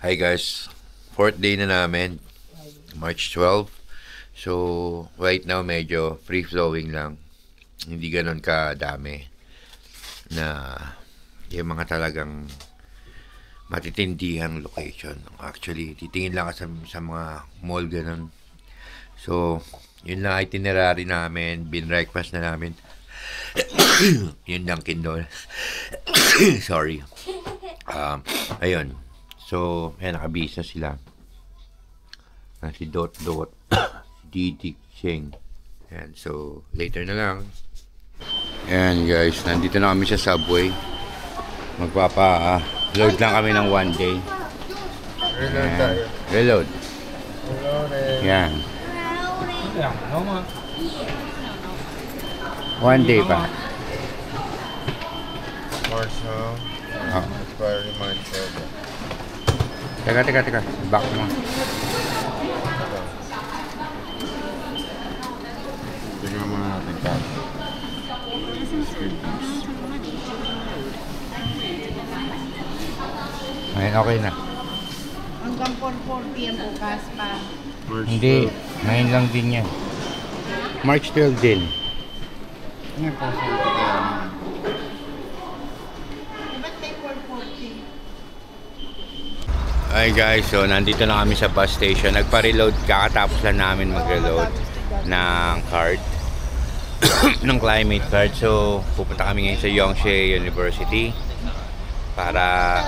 Hi guys, fourth day na namin, March 12. So, right now medyo free-flowing lang. Hindi ganon kadami na yung mga talagang matitindihang location. Actually, titingin lang ka sa mga mall ganon. So, yun lang itinerary namin, breakfast na namin. Yun lang kindol. Sorry. Ayun. So, ayan, nakabisa sila. Si Dot, si Didi, Cheng. Ayan, so, later na lang. Ayan guys, nandito na kami sa subway. Magpapa-load lang kami ng one day. Ayan, reload. Ayan. One day pa. March, no? Oh. Expiring March 12. Teka. Back mo. Tingnan mo natin ka. Ayan, okay na. Hanggang 4 p.m. bukas pa. March Hindi, ngayon lang din yan. March 12 din. Ano po sa kaya Ba't may 4:40? Hi guys, so nandito na kami sa bus station. Nagpa-reload, kakatapos lang namin mag-reload ng card. ng climate card. So, pupunta kami ngayon sa Yonsei University para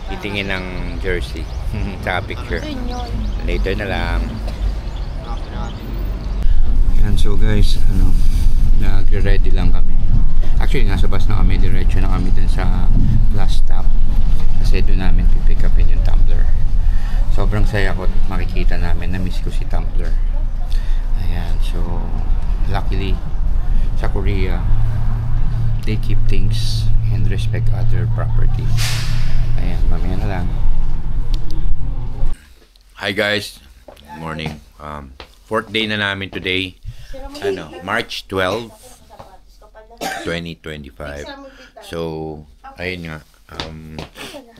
titingin ng jersey. Sa picture. Later na lang. Yan, so guys, nagre-ready lang kami. Actually, nasa bus na kami, diretso na kami dun sa last stop. Kasi doon namin pipick upin yung tumbler. Sobrang saya ko makikita namin. Na-miss ko si tumbler. Ayan, so luckily sa Korea they keep things and respect other property. Ayan, mamaya na lang. Hi guys, good morning. Fourth day na namin today. March 12, 2025. So, ayun nga.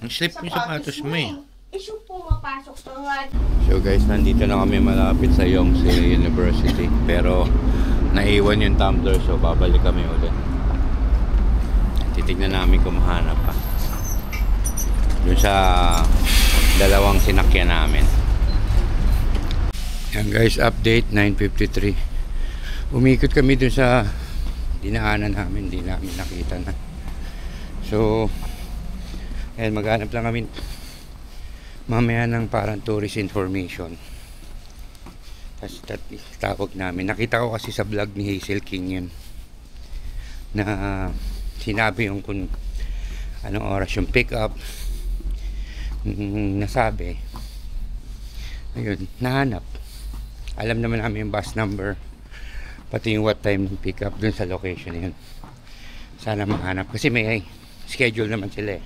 Ang slip yung sapatos mo eh. So guys, nandito na kami malapit sa Yonsei University. Pero naiwan yung tumbler, so babalik kami ulit. Titignan namin kung mahanap pa. Doon sa dalawang sinakyan namin. Yan guys, update 9:53. Umikot kami doon sa dinaanan namin, hindi namin nakita na. So, ayan, maghanap lang kami mamaya ng parang tourist information. Tapos tawag namin. Nakita ko kasi sa vlog ni Hazel King yun, na sinabi yung kung anong oras yung pick up. Nasabi, ayun, nahanap. Alam naman namin yung bus number, pati yung what time pick up dun sa location yun. Sana mahanap kasi may schedule naman sila eh.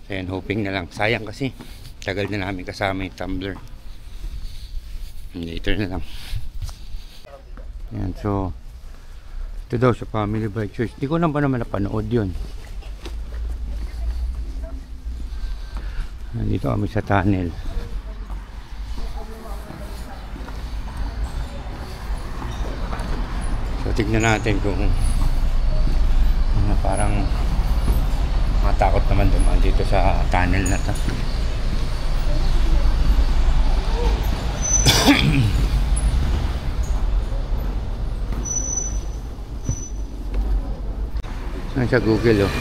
So yun, hoping na lang. Sayang kasi tagal na namin kasama yung tumbler. Later na lang. Yan, so ito daw sa Family Bike Choice. Hindi ko lang pa naman napanood yun. Nandito kami sa tunnel. So tignan natin kung parang matakot naman dumaan dito sa tunnel na to. Sa Google oh.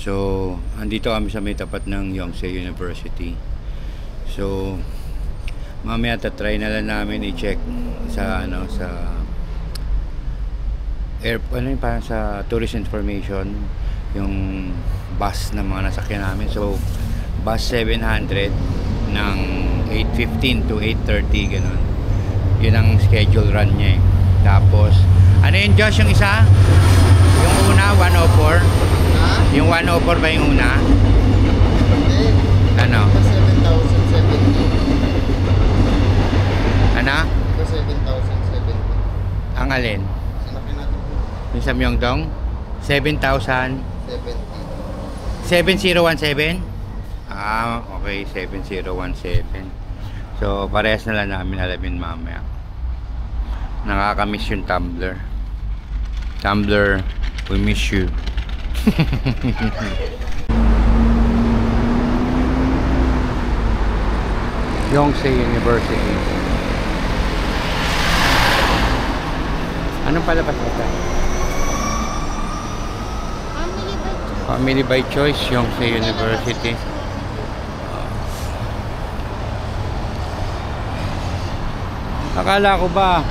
So, andito kami sa may tapat ng Yonsei University. So, mamaya try na lang namin i-check sa parang sa tourist information yung bus na mga nasakyan namin. So, bus 700 ng 8:15 to 8:30 ganun. Yun ang schedule run niya eh. Tapos, ano yun Josh, yung isa? Yung una, 104? Yung 104 ba yung una? Ano? sa Myeongdong? 7,000. 7017? Ah, okay. 7017. So, parehas na lang namin alamin mamaya. Nakakamiss yung Tumblr. Tumblr, we miss you. Yonsei University. Anong palabas ito? Family by Choice, Yonsei University. Akala ko ba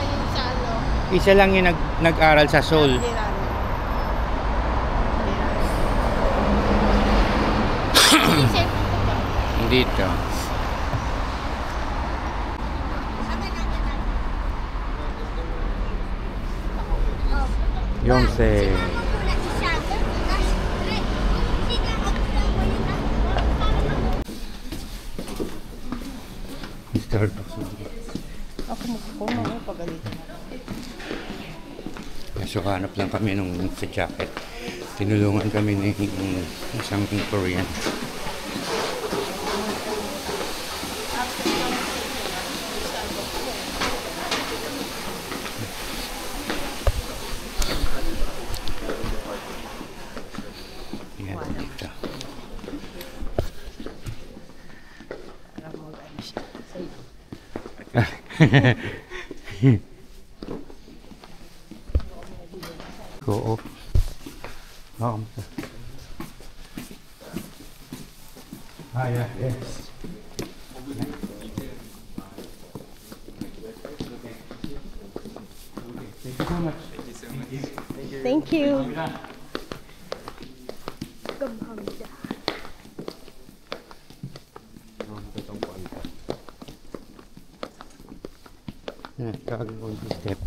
isa lang yung nag-aral sa Seoul. Dito. Yonsei. Starbucks. Ako magkukuha ko pagalitan. So, hanap lang kami nung sa jacket. Tinulungan kami ng isang Korean. Yan, dito. Co-op. Oh, yeah, yes. Thank you so much. Thank you. Gagawin ko step.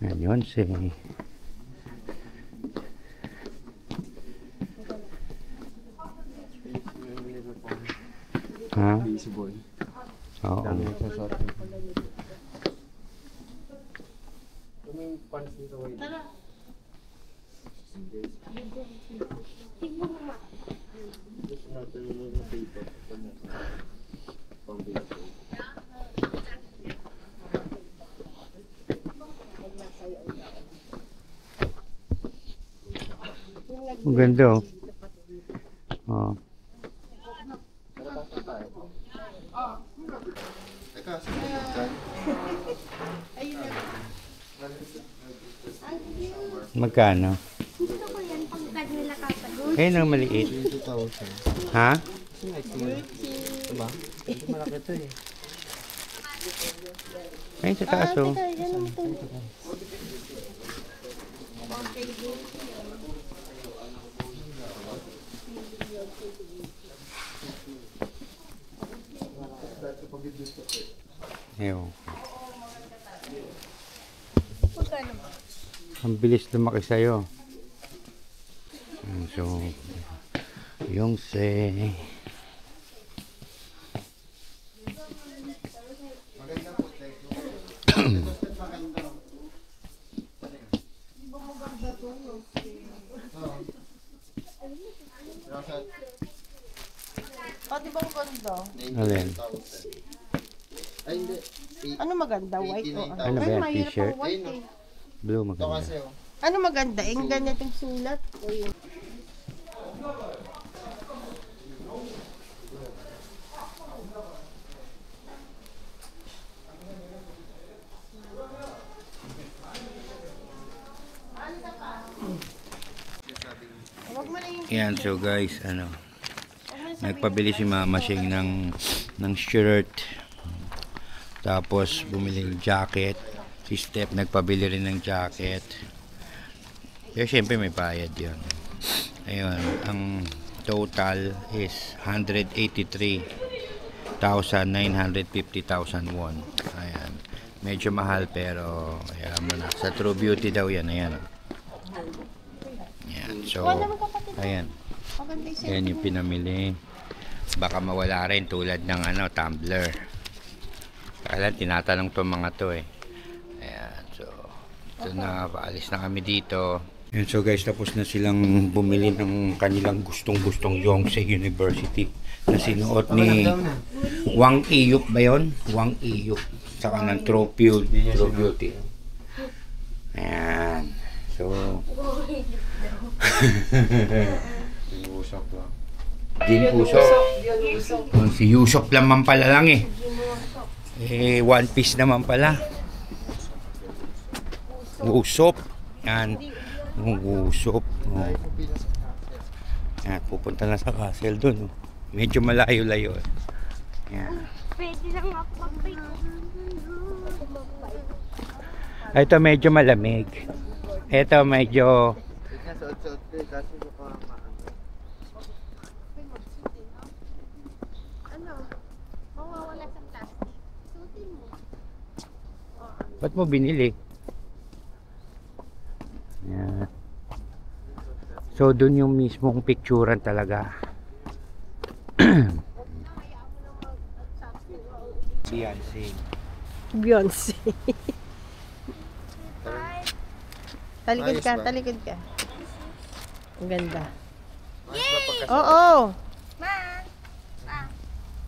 Ayun si ha? Busy boy. Oo. Dami nagsasot. Yung pants dito kayo. Gusto natin yung paper. Foundation. Ang ganda oh. Oh. Teka, sige. Magkano? Gusto ko yan pag nila kapag. Ayun ang maliit. 2,000. Ha? Diba? Ito malaki ito eh. Ayun sa taas oh. Ewan. Ang bilis lumaki sa'yo. So, Yonsei. Di ba ang ganda? Alin? Ay, hindi. Ano maganda? White o ano? Ano ba yan? mahirap T-shirt? ang white eh. Blue Ito maganda. kasi oh. Ano maganda? Yung ganitong sulat? O yun? Huwag mo na yung Yan, so guys, ano, nagpabili si Mama Shing ng shirt. Tapos bumili ng jacket. Si Steph nagpabili rin ng jacket. Kaya syempre may bayad yun. Ayun, ang total is 183,950,000 won. Ayan. Medyo mahal pero ayan mo na. Sa True Beauty daw yan. Ayan. Ayan. So, ayan. maganda yung Ayan yung pinamili. baka mawala rin tulad ng tumbler. Kaya tinatanong to mga to eh. Ayan, so ito na, paalis na kami dito. Yun, so guys, tapos na silang bumili ng kanilang gustong-gustong Yonsei University na sinuot ni Wang Iyup ba yun? Wang Iyup. Saka ng True Beauty. Ayan. So, Jin Usok. Si Yusop naman pala lang eh. One Piece naman pala. Usop. Yan. Usop. Oh. Yan. Pupunta na sa castle dun. Oh. Medyo malayo-layo. Yan. Pwede lang ako mag-bike. Ito medyo malamig. Ito medyo Ano? Mawawala sa plastic. Suotin mo. ba't mo binili? Yan. So dun yung mismong picturean talaga. Beyonce. Talikod ka, talikod ka. Ang ganda. Oo. Ma!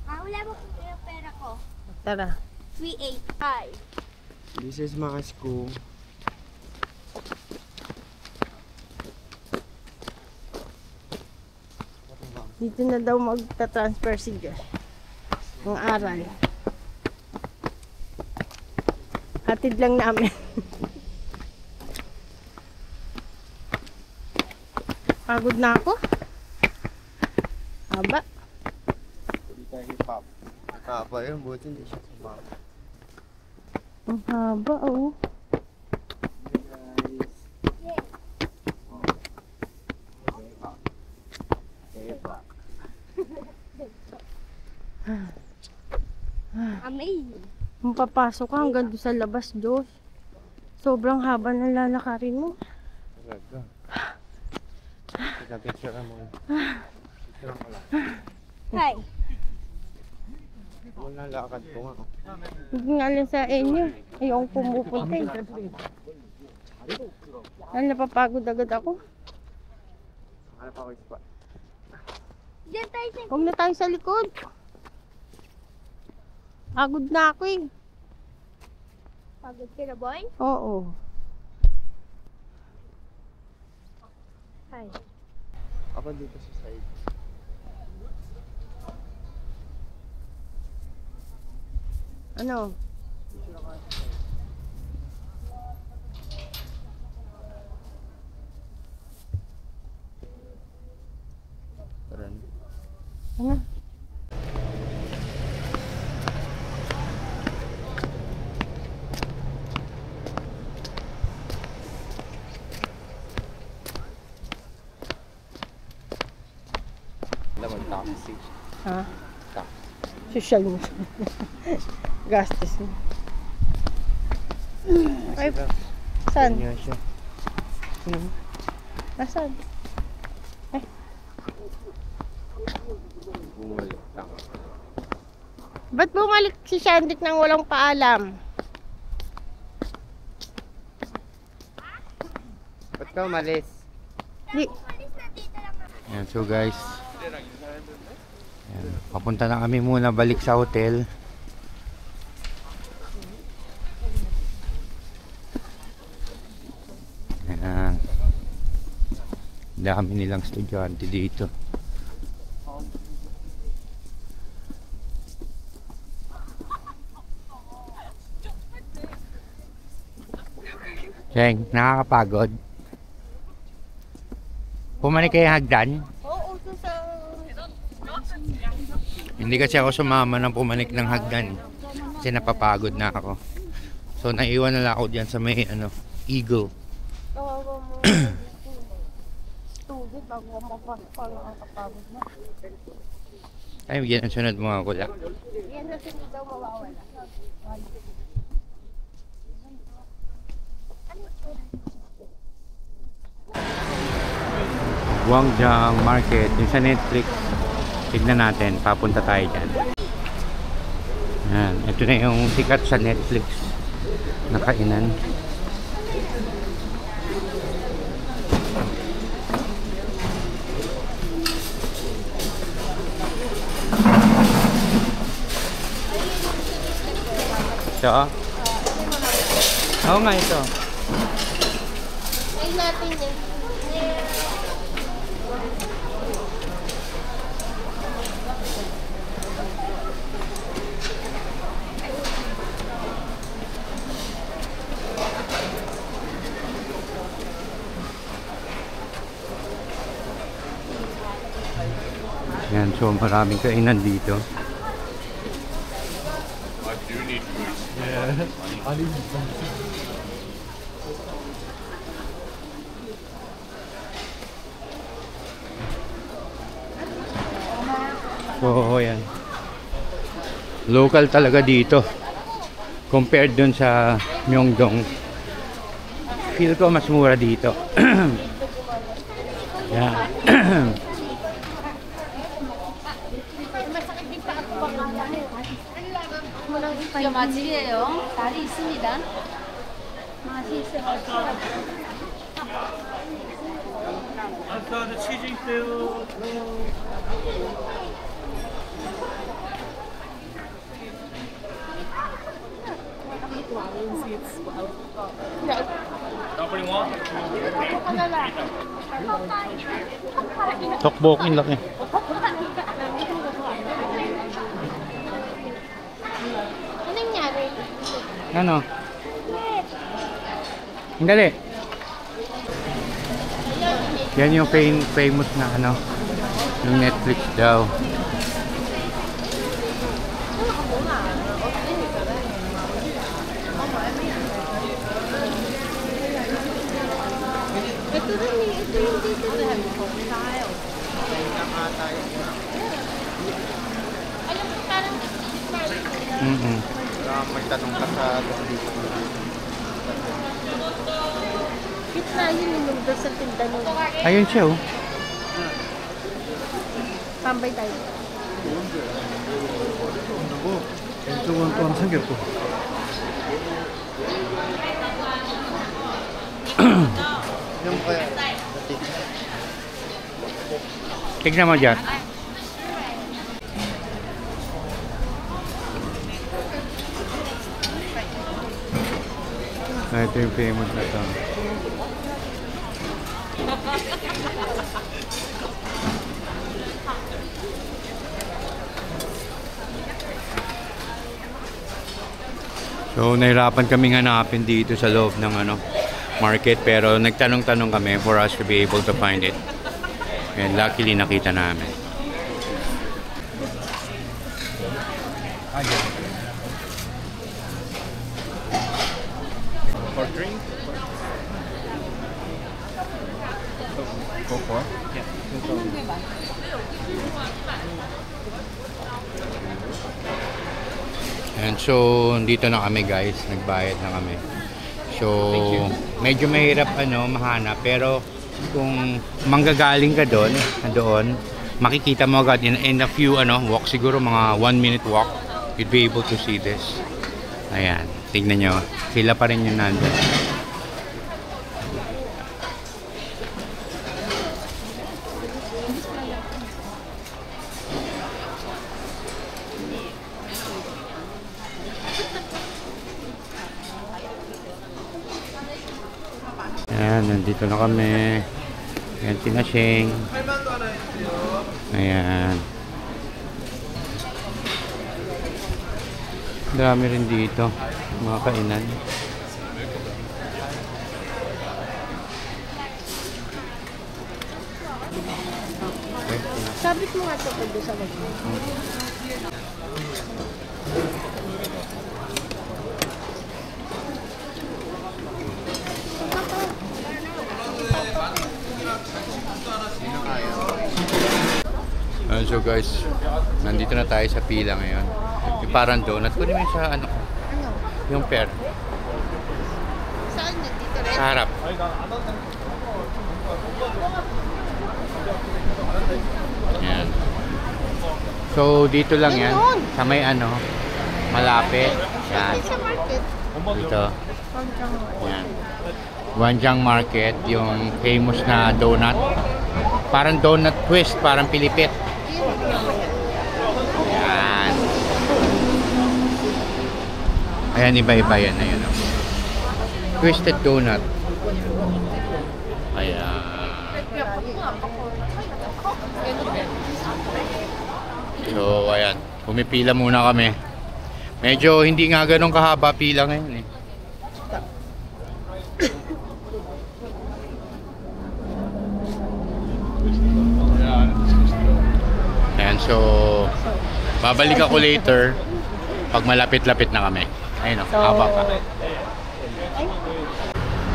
Wala mo yung pera ko. Tara. 385. This is my school. Dito na daw magta-transfer si Josh. Ang aral. Hatid lang namin. Pagod na ako. Haba. Hindi tayo hip-hop. Hip-hop yun, buti hindi siya hip-hop. Ang haba, oh. Amazing. Kung papasok ka hanggang doon sa labas, Diyos. Sobrang haba ng lalakarin mo. Talaga. Picture mo. Picture ko lang. Hi. Wala lakad ko nga. Hindi nga lang sa inyo. Ayokong pumupunta eh. Dahil napapagod agad ako. Ano pa ako spot? Diyan tayo sa... Huwag na tayo sa likod. Pagod na ako eh. Pagod ka na, boy? Oo. Hi. Ako dito sa side. Ano? Tara na. Ano? Naman taxi. Ha? Social mo. Gastos mo. Ay, saan? Ganyan siya. Nasaan? Bumalik lang. Ba't bumalik si Shandik nang walang paalam? Ba't ka umalis? Di, Ayan, so guys, ayan, papunta na kami muna balik sa hotel. Ayan, dami nilang estudyante dito. Cheng, nakakapagod. Pumanik kayo hagdan? oo, to sa... Hindi kasi ako sumama ng pumanik ng hagdan. Kasi napapagod na ako. So naiwan na lang ako dyan sa may Eagle. Kawawa mo. Tubig bago ka mapasok pa lang ang kapagod na. Ay, yan ang sunod mga kula. Yan na sila daw mawawala. Guangzhou Market, yung sa Netflix. Tignan natin, papunta tayo dyan. Yan, ito na yung sikat sa Netflix na kainan. Ito, oh. Oo nga, ito. Ay natin eh. Yan, so maraming kainan dito. So, yan. Local talaga dito. Compared dun sa Myeongdong. Feel ko mas mura dito. Yan. 이거 맛이에요. 다리 있습니다. 맛이 있어요. Tokbokin laki. Anong nangyari? Ano? Ang dali. Yan yung famous na ano, yung Netflix daw. Ito rin eh. Ito yung dito rin. Alam mo, parang Magtanong ka sa dito. gitna yun yung doon sa tindahan nung Ayun siya oh. tambay tayo. 왼쪽은 또 하나 생겼고. yung kaya. Tignan mo dyan. Ito yung famous na to. So, nahirapan kaming hanapin dito sa loob ng ano, market, pero nagtanong-tanong kami for us to be able to find it. And luckily nakita namin. For drink? Go for? And so, dito na kami guys, nagbayad na kami. So, medyo mahirap mahanap, pero kung manggagaling ka doon, makikita mo agad in a few walk, siguro mga 1-minute walk, you'd be able to see this. Ayan, tignan nyo, sila pa rin yung nandun. Ayan, nandito na kami. Ayan, tinashing. Ayan. Dami rin dito, mga kainan. Sabit mo nga ito doon sa wag mo. So guys, nandito na tayo sa pila ngayon. Yung parang donut. Kunin mo yung sa Ano? yung pear. Saan yun? Dito rin? Sa harap. Yan. So, dito lang yan. Sa may ano, malapit. Yan. Sa market. Dito. Yan. Wanjang Market, yung famous na donut. Parang donut twist, parang Pilipit. Yan. Ayan, iba-iba yan. Ayan, oh. Twisted donut. Ayan. So, ayan. Pumipila muna kami. Medyo hindi nga ganun kahaba pila ngayon eh. Ayan, so babalik ako later pag malapit-lapit na kami. Ayun o, haba pa.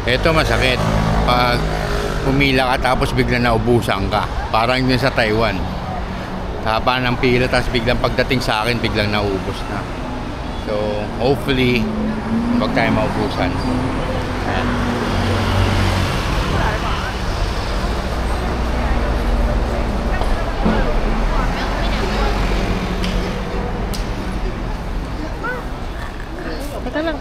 Ito masakit. Pag pumila ka tapos biglang naubusan ka. Parang yun sa Taiwan. Haba ng pila tapos biglang pagdating sa akin biglang naubos na. So hopefully wag tayo maubusan. Ayan. Teka lang.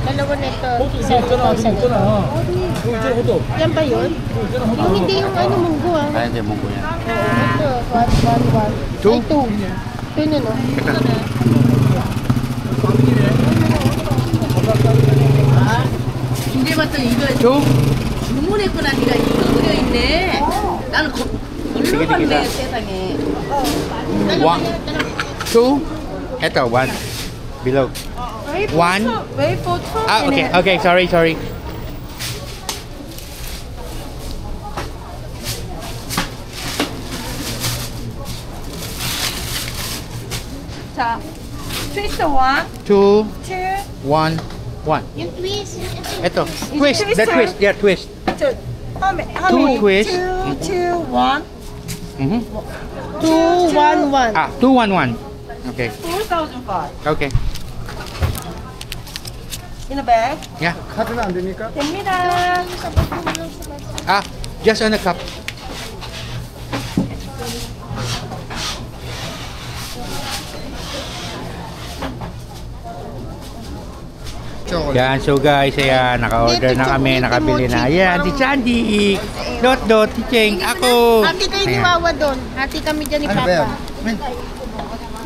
Dalawa nito. Isa 2,000. Yan ba yun? Yung hindi yung ano, munggo ah. Kaya hindi munggo yan. Ito, 1. Two? Ay, 2. 2 na no? 근데 맞다 이거 Two? 주문했구나 네가 이거 그려 있네. 나는 놀러 갔네 세상에. One. Two? Ito, one. Below. One. Wait for 2 Ah, okay, okay, sorry. 자, 트위스트 원, Two, 투, one, one. Yung twist. Ito, twist, the twist, yeah, twist. Two twist. 투, 원, Mm-hmm. 2, 1, 1. Ah, 2, 1, 1. Okay, 4,500. okay. In a bag. Yeah. 카드는 안 됩니까? 됩니다. Ah, just on the cup. Yan, so guys, ayan, naka-order na kami, nakabili na. Ayan, si Sandy, Dot, si Cheng, ako. Hati kayo ni Ayan. Wawa doon. Hati kami dyan ni Ano ba yan? Papa.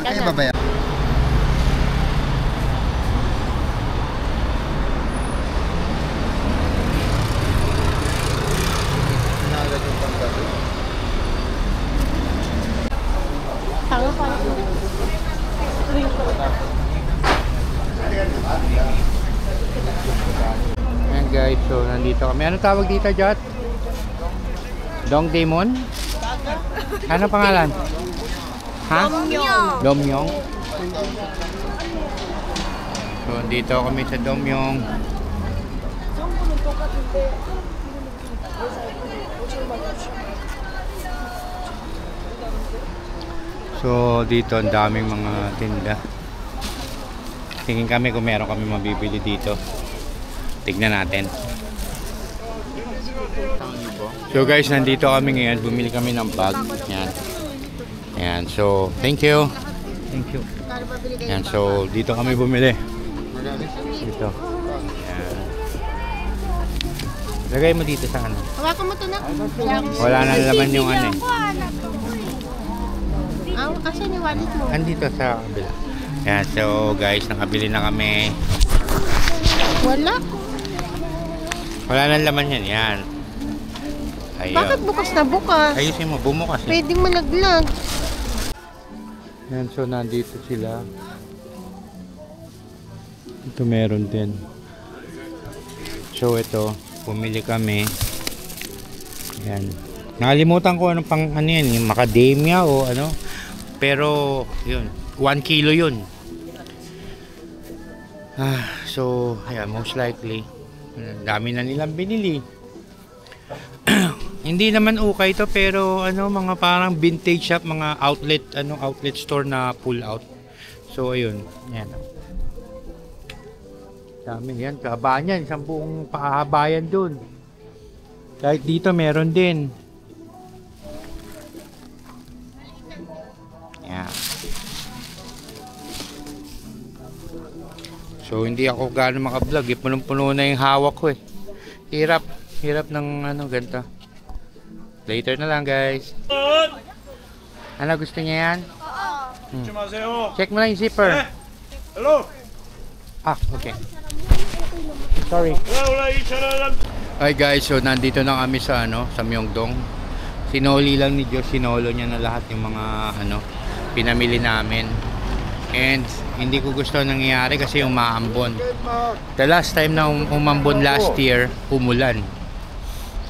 Ano ba yan? Tanga pa. Ayan guys, so nandito kami. Ano tawag dito, Jot? Dongdaemun? Ano pangalan? Ha? Domyong. So nandito kami sa Domyong. So dito ang daming mga tinda. Tingin kami kung meron kami mabibili dito. Tignan natin. So guys, nandito kami ngayon. Bumili kami ng bag. Yan. Ayan. So, thank you. Thank you. Kano ba bili kayo? Yan, so dito kami bumili. Dito. Yan. Lagay mo dito sa ano. Hawakan mo to na. Wala na laman yung ano eh. Asan yung wallet mo? Andito sa kabila. Yan, so guys, nakabili na kami. Wala. Wala na laman yan. Yan. Ayun. Bakit bukas na bukas? Ayusin mo, bumukas eh. Pwedeng malaglag. Yan, so nandito sila. Ito meron din. So ito, pumili kami. Yan. Nakalimutan ko anong pang ano yan, yung macadamia o ano. Pero yun, 1 kilo yun. So, ayan, most likely dami na nilang binili. Hindi naman ukay to, pero ano, mga parang vintage shop, mga outlet, ano, outlet store na pull out. So ayun, yan. Dami yan, kahabaan yan, isang buong pahabayan dun. Kahit dito meron din. Yan. So hindi ako gaano maka-vlog, eh, punong-puno na yung hawak ko eh. Hirap ng ano, ganito. Later na lang guys. Ano, gusto niya yan? Check mo lang yung zipper. Hello. Okay. Sorry. Hi guys, so nandito na kami sa ano, sa Myeongdong. Sinoli lang ni Diyos, sinolo niya na lahat yung mga ano, pinamili namin. And hindi ko gusto nangyayari kasi yung maambon. The last time na umambon last year, umulan.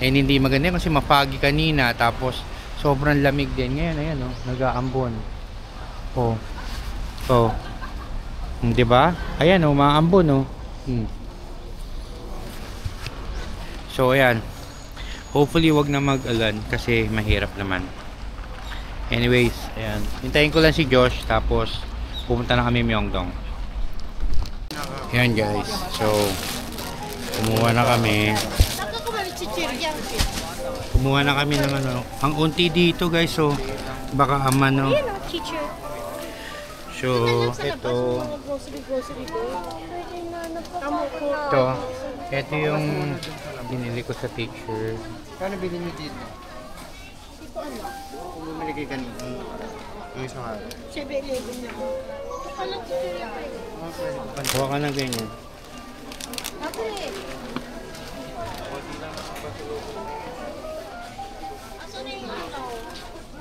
And hindi maganda kasi mapagi kanina, tapos sobrang lamig din. Ngayon, ayan oh, nag-aambon. Oh. Oh. Di ba? Ayan oh, maambon oh. So ayan. Hopefully wag na mag-alan kasi mahirap naman. Anyways, ayan. Hintayin ko lang si Josh, tapos pumunta na kami Myeongdong. Ayan guys. So kumuha na kami. Kumuha na kami ng ano. Ang unti dito guys, so baka amano. So ito. Ito yung binili ko sa picture. Kano bilhin mo dito? Kung bumili kayo kanina. Yung isang araw. 7-11 na. Kuha ka na ganyan.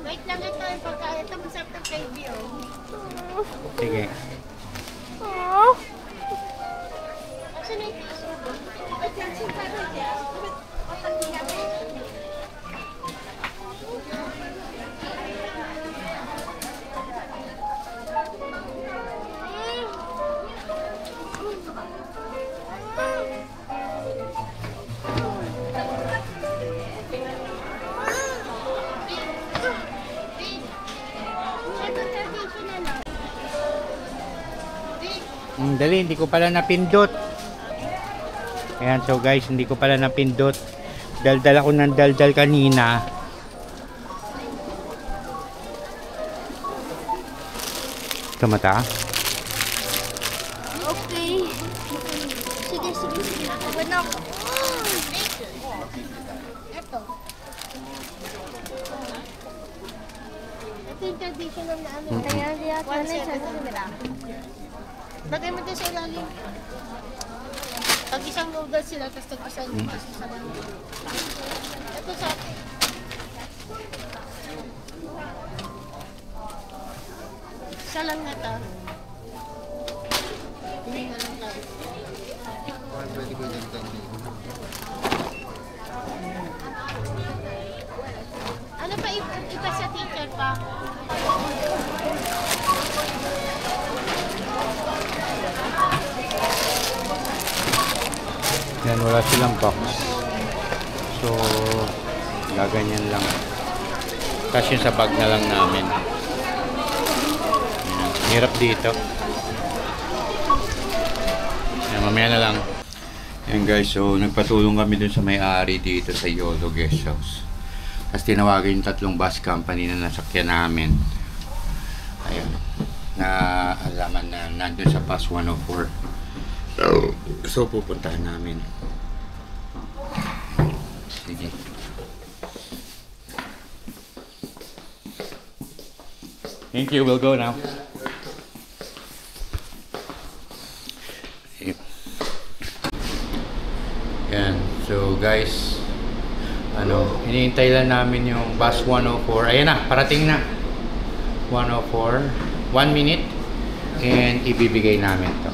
Wait lang ito yung pagkain. Ito masarap ng baby oh. Sige. Asan na yung piso? Dali, hindi ko pala napindot. Ayan, so guys, hindi ko pala napindot. Daldal ako ng daldal kanina. Tumata? Okay. Sige. Abad na ako. Ito. Ito yung traditional na ano. Kaya diya ka na sa nila. Bagay mo din sa ilalim. Pag isang noodles sila, tapos tag-isang noodles sa kanila. Ito sa atin. Isa lang na ito. Hindi na lang tayo. Pwede ko dyan kanina. Ano pa iba sa teacher pa? Yan, wala silang box. So, gaganyan lang. Tapos yung sa bag na lang namin. Yan. Hirap dito. Yan, mamaya na lang. Yan guys, so nagpatulong kami dun sa may-ari dito sa Yolo Guest House. Tapos tinawagan yung 3 bus company na nasakyan namin. Ayan. na alaman na nandun sa bus 104. So pupuntahan namin. Sige. Thank you, we'll go now. Yan. So guys, hinihintay lang namin yung bus 104. Ayan na, parating na. 104. 1 minute. And ibibigay namin to.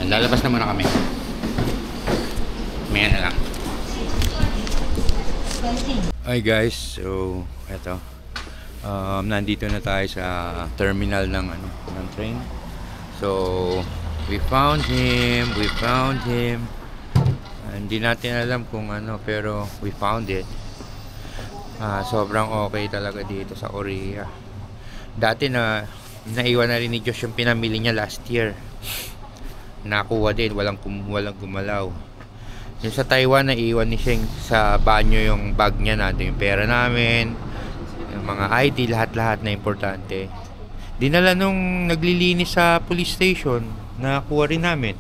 Yan, lalabas na muna kami. Maya na lang. Hi guys, so eto. Nandito na tayo sa terminal ng train. So we found him. Hindi natin alam kung pero we found it. Sobrang okay talaga dito sa Korea. Dati naiwan na rin ni Josh yung pinamili niya last year. Nakuha din, walang gumalaw. Yung sa Taiwan, naiwan ni Sheng sa banyo yung bag niya, natin yung pera namin, yung mga ID, lahat-lahat na importante. Dinala nung naglilinis sa police station, nakuha rin namin.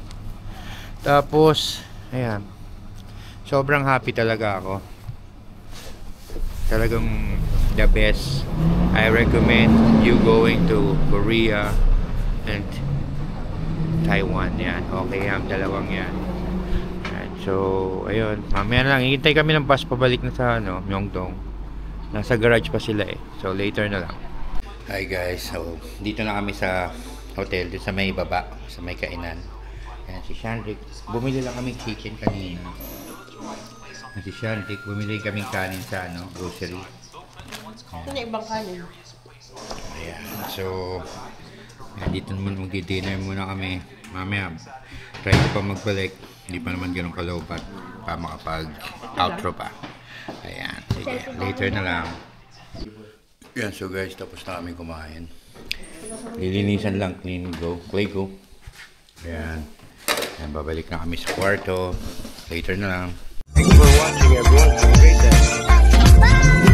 Tapos ayan, sobrang happy talaga ako. Talagang the best. I recommend you going to Korea and Taiwan. Yan, okay ang dalawang yan. So ayun, mamaya na lang, hihintay kami ng bus pabalik na sa Myeongdong. Nasa garage pa sila eh, so later na lang. Hi guys, so dito na kami sa hotel, dito sa may baba, sa may kainan. Ayan si Shanrik, bumili lang kami chicken kanina. Ayan si Shanrik, bumili kami kanin sa grocery. Ito na ibang kanin. Ayan, so dito naman mag-dinner muna kami. Mamaya try ko pa magbalik, hindi pa naman ganun kalobat pa makapag-outro pa. Ayan, sige, later na lang. Yan, so guys, tapos na kami kumain. Lilinisan lang, clean go, play go. Ayan, ayan, babalik na kami sa kwarto. Later na lang. Thanks for watching everyone, have a great day.